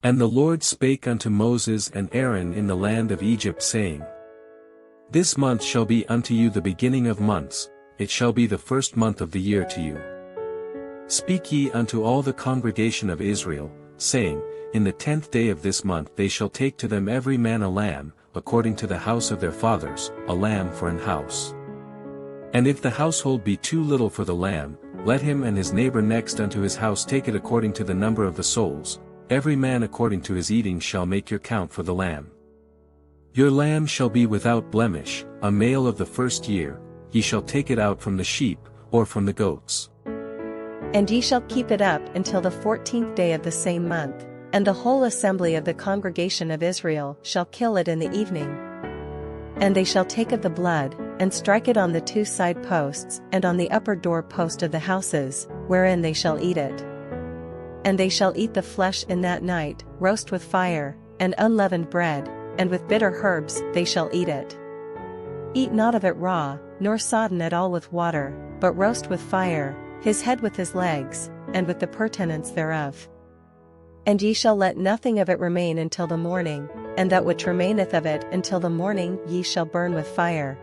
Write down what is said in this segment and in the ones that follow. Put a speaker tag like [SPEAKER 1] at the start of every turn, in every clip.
[SPEAKER 1] And the Lord spake unto Moses and Aaron in the land of Egypt, saying, This month shall be unto you the beginning of months, it shall be the first month of the year to you. Speak ye unto all the congregation of Israel, saying, In the 10th day of this month they shall take to them every man a lamb, according to the house of their fathers, a lamb for an house. And if the household be too little for the lamb, let him and his neighbor next unto his house take it according to the number of the souls, every man according to his eating shall make your count for the lamb. Your lamb shall be without blemish, a male of the first year, ye shall take it out from the sheep, or from the goats.
[SPEAKER 2] And ye shall keep it up until the 14th day of the same month, and the whole assembly of the congregation of Israel shall kill it in the evening. And they shall take of the blood, and strike it on the 2 side posts and on the upper door post of the houses, wherein they shall eat it. And they shall eat the flesh in that night, roast with fire, and unleavened bread, and with bitter herbs they shall eat it. Eat not of it raw, nor sodden at all with water, but roast with fire, his head with his legs, and with the purtenance thereof. And ye shall let nothing of it remain until the morning, and that which remaineth of it until the morning ye shall burn with fire.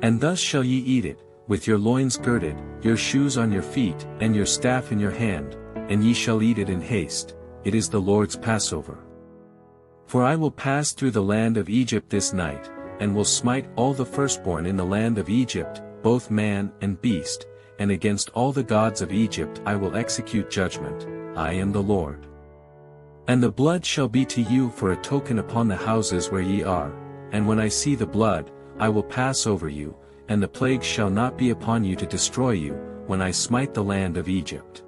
[SPEAKER 1] And thus shall ye eat it, with your loins girded, your shoes on your feet, and your staff in your hand, and ye shall eat it in haste, it is the Lord's Passover. For I will pass through the land of Egypt this night, and will smite all the firstborn in the land of Egypt, both man and beast, and against all the gods of Egypt I will execute judgment, I am the Lord. And the blood shall be to you for a token upon the houses where ye are, and when I see the blood, I will pass over you, and the plague shall not be upon you to destroy you, when I smite the land of Egypt.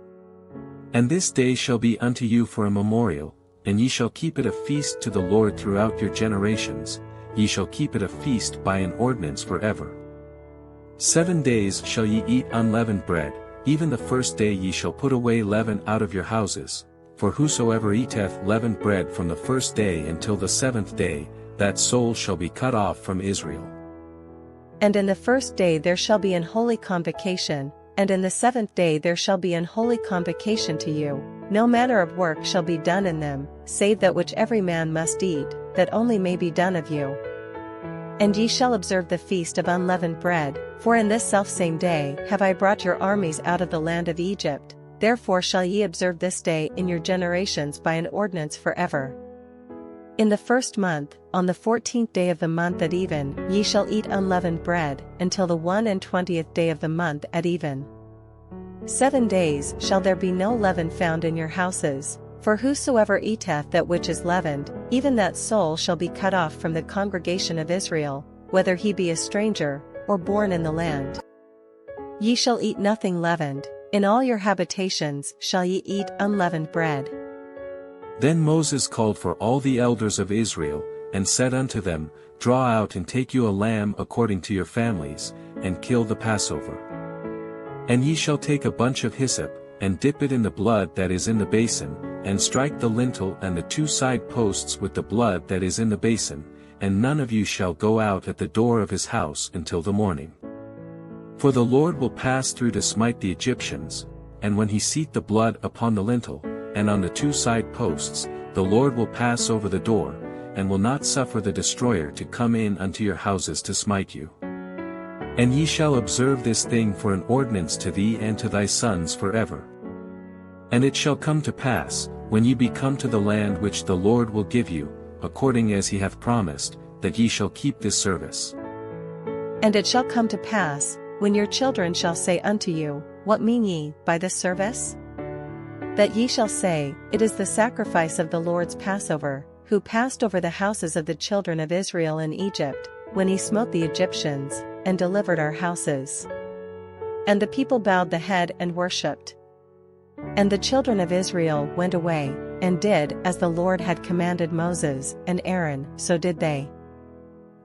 [SPEAKER 1] And this day shall be unto you for a memorial, and ye shall keep it a feast to the Lord throughout your generations, ye shall keep it a feast by an ordinance forever. 7 days shall ye eat unleavened bread, even the first day ye shall put away leaven out of your houses, for whosoever eateth leavened bread from the first day until the 7th day, that soul shall be cut off from Israel.
[SPEAKER 2] And in the first day there shall be an holy convocation, and in the 7th day there shall be an holy convocation to you, no manner of work shall be done in them, save that which every man must eat, that only may be done of you. And ye shall observe the feast of unleavened bread, for in this selfsame day have I brought your armies out of the land of Egypt, therefore shall ye observe this day in your generations by an ordinance forever. In the 1st month, on the 14th day of the month at even, ye shall eat unleavened bread, until the 21st day of the month at even. 7 days shall there be no leaven found in your houses, for whosoever eateth that which is leavened, even that soul shall be cut off from the congregation of Israel, whether he be a stranger, or born in the land. Ye shall eat nothing leavened, in all your habitations shall ye eat unleavened bread.
[SPEAKER 1] Then Moses called for all the elders of Israel, and said unto them, Draw out and take you a lamb according to your families, and kill the Passover. And ye shall take a bunch of hyssop, and dip it in the blood that is in the basin, and strike the lintel and the 2 side posts with the blood that is in the basin, and none of you shall go out at the door of his house until the morning. For the Lord will pass through to smite the Egyptians, and when he seeth the blood upon the lintel, and on the 2 side posts, the Lord will pass over the door, and will not suffer the destroyer to come in unto your houses to smite you. And ye shall observe this thing for an ordinance to thee and to thy sons forever. And it shall come to pass, when ye be come to the land which the Lord will give you, according as he hath promised, that ye shall keep this service.
[SPEAKER 2] And it shall come to pass, when your children shall say unto you, What mean ye by this service? That ye shall say, It is the sacrifice of the Lord's Passover, who passed over the houses of the children of Israel in Egypt, when he smote the Egyptians, and delivered our houses. And the people bowed the head and worshipped. And the children of Israel went away, and did as the Lord had commanded Moses and Aaron, so did they.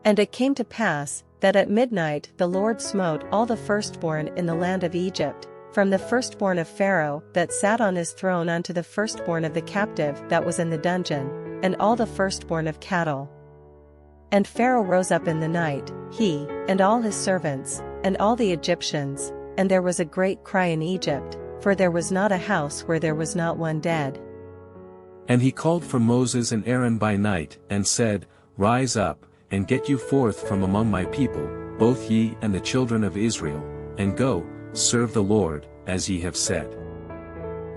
[SPEAKER 2] And it came to pass, that at midnight the Lord smote all the firstborn in the land of Egypt, from the firstborn of Pharaoh that sat on his throne unto the firstborn of the captive that was in the dungeon, and all the firstborn of cattle. And Pharaoh rose up in the night, he, and all his servants, and all the Egyptians, and there was a great cry in Egypt, for there was not a house where there was not one dead.
[SPEAKER 1] And he called for Moses and Aaron by night, and said, Rise up, and get you forth from among my people, both ye and the children of Israel, and go, serve the Lord, as ye have said.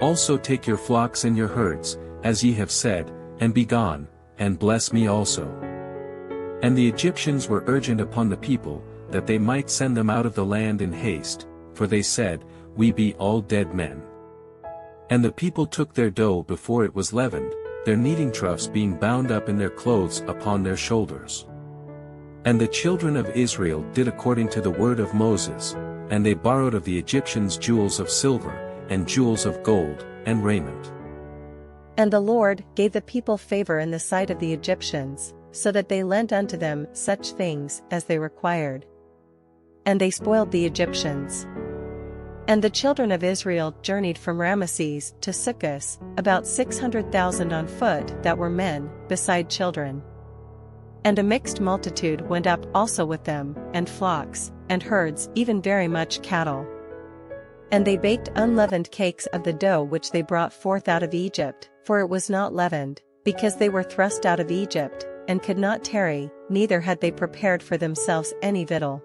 [SPEAKER 1] Also take your flocks and your herds, as ye have said, and be gone, and bless me also. And the Egyptians were urgent upon the people, that they might send them out of the land in haste, for they said, We be all dead men. And the people took their dough before it was leavened, their kneading troughs being bound up in their clothes upon their shoulders. And the children of Israel did according to the word of Moses, and they borrowed of the Egyptians jewels of silver, and jewels of gold, and raiment.
[SPEAKER 2] And the Lord gave the people favor in the sight of the Egyptians, so that they lent unto them such things as they required. And they spoiled the Egyptians. And the children of Israel journeyed from Ramesses to Succoth, about 600,000 on foot that were men, beside children. And a mixed multitude went up also with them, and flocks, and herds, even very much cattle. And they baked unleavened cakes of the dough which they brought forth out of Egypt, for it was not leavened, because they were thrust out of Egypt, and could not tarry, neither had they prepared for themselves any victual.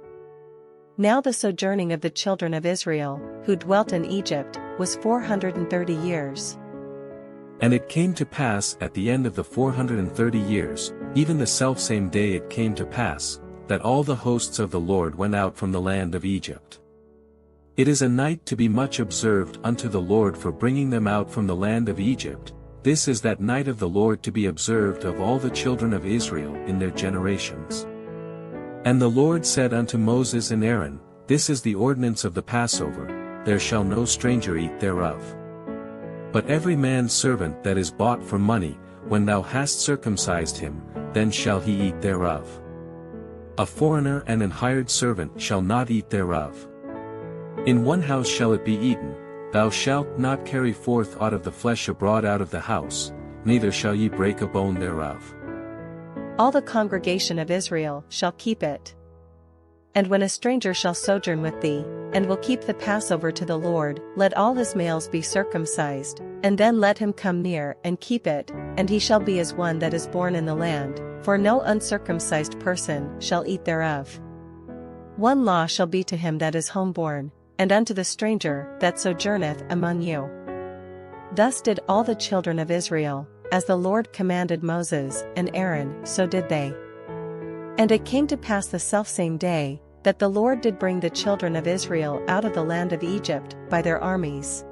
[SPEAKER 2] Now the sojourning of the children of Israel, who dwelt in Egypt, was 430 years.
[SPEAKER 1] And it came to pass at the end of the 430 years, even the selfsame day it came to pass, that all the hosts of the Lord went out from the land of Egypt. It is a night to be much observed unto the Lord for bringing them out from the land of Egypt. This is that night of the Lord to be observed of all the children of Israel in their generations. And the Lord said unto Moses and Aaron, This is the ordinance of the Passover, there shall no stranger eat thereof. But every man's servant that is bought for money, when thou hast circumcised him, then shall he eat thereof. A foreigner and an hired servant shall not eat thereof. In one house shall it be eaten, thou shalt not carry forth aught of the flesh abroad out of the house, neither shall ye break a bone thereof.
[SPEAKER 2] All the congregation of Israel shall keep it. And when a stranger shall sojourn with thee, and will keep the Passover to the Lord, let all his males be circumcised, and then let him come near and keep it, and he shall be as one that is born in the land, for no uncircumcised person shall eat thereof. One law shall be to him that is homeborn, and unto the stranger that sojourneth among you. Thus did all the children of Israel, as the Lord commanded Moses and Aaron, so did they. And it came to pass the selfsame day, that the Lord did bring the children of Israel out of the land of Egypt by their armies.